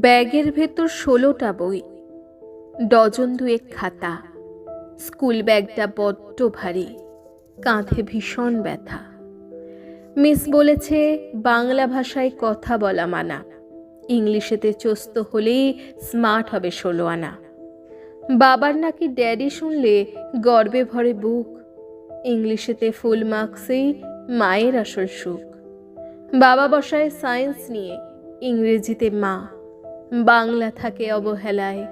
ব্যাগের ভেতর 16টা বই, ডজন দুয়েক খাতা। স্কুল ব্যাগটা বড্ড ভারী, কাঁধে ভীষণ ব্যথা। মিস বলেছে বাংলা ভাষায় কথা বলা মানা, ইংলিশেতে চস্ত হলেই স্মার্ট হবে 16 আনা। বাবার নাকি ড্যাডি শুনলে গর্বে ভরে বুক, ইংলিশেতে ফুল মার্কসেই মায়ের আসল সুখ। বাবা বসায় সায়েন্স নিয়ে, ইংরেজিতে মা, বাংলা থাকে অবহেলায়,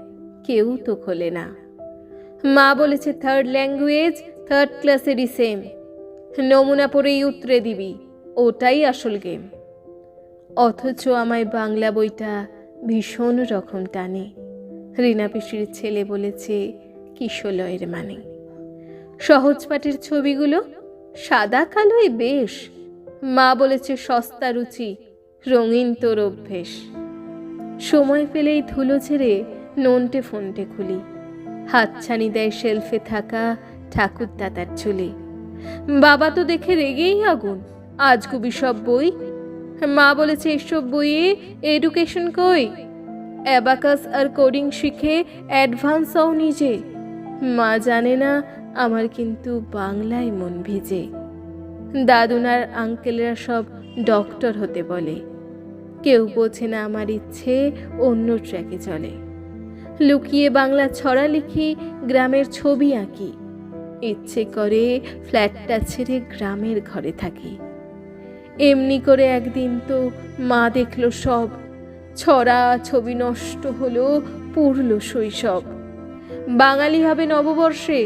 কেউ তো খোলে না। মা বলেছে থার্ড ল্যাঙ্গুয়েজ থার্ড ক্লাসেরই সেম, নমুনা পড়েই উতরে দিবি, ওটাই আসল গেম। অথচ আমায় বাংলা বইটা ভীষণ রকম টানে। রীনা পিসির ছেলে বলেছে কিশলয়ের মানে। সহজ পাঠের ছবিগুলো সাদা কালোই বেশ, মা বলেছে সস্তা রুচি, রঙিন তোর অভ্যেস। সময় পেলেই ধুলো ঝেড়ে নন্টে ফন্টে খুলি, হাতছানি দেয় শেলফে থাকা ঠাকুরদাদার চুলি। বাবা তো দেখে রেগেই আগুন, আজগুবি সব বই। মা বলেছে এসব বইয়ে এডুকেশন কই, অ্যাবাকাস আর কোডিং শিখে অ্যাডভান্স হও নিজে। মা জানে না আমার কিন্তু বাংলায় মন ভিজে। দাদুনার আঙ্কেলরা সব ডক্টর হতে বলে, কেউ বোঝে না আমার ইচ্ছে অন্য ট্র্যাকে চলে। লুকিয়ে বাংলা ছড়া লিখি, গ্রামের ছবি আঁকি, ইচ্ছে করে ফ্ল্যাটটা ছেড়ে গ্রামের ঘরে থাকি। এমনি করে একদিন তো মা দেখলো সব, ছড়া ছবি নষ্ট হলো, পুরল শৈশব। বাঙালি হবে নববর্ষে,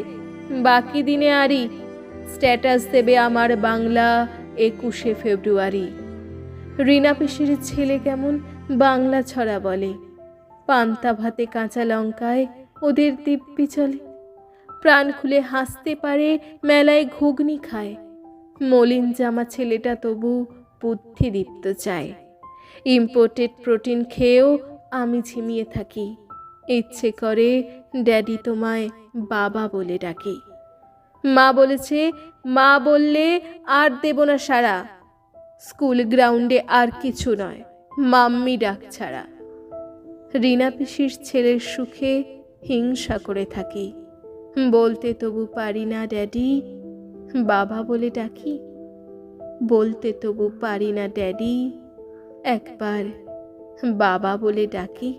বাকি দিনে আরই স্ট্যাটাস দেবে আমার বাংলা 21শে ফেব্রুয়ারি। রীনা পিসির ছেলে কেমন বাংলা ছড়া বলে, পান্তা ভাতে কাঁচা লঙ্কায় ওদের দিব্যি চলে। প্রাণ খুলে হাসতে পারে, মেলায় ঘুগনি খায়। মলিন জামা ছেলেটা তবু বুদ্ধিদীপ্ত চায়। ইম্পোর্টেড প্রোটিন খেয়েও আমি ঝিমিয়ে থাকি, ইচ্ছে করে ড্যাডি তোমায় বাবা বলে ডাকি। মা বলেছে মা বললে আর দেব না সারা, স্কুল গ্রাউন্ডে আর কিছু নয়, মাম্মি ডাক ছাড়া। রীনা পিসির ছেলের সুখে হিংসা করে থাকি, বলতে তবু পারি না ড্যাডি বাবা বলে ডাকি। বলতে তবু পারি না ড্যাডি একবার বাবা বলে ডাকি।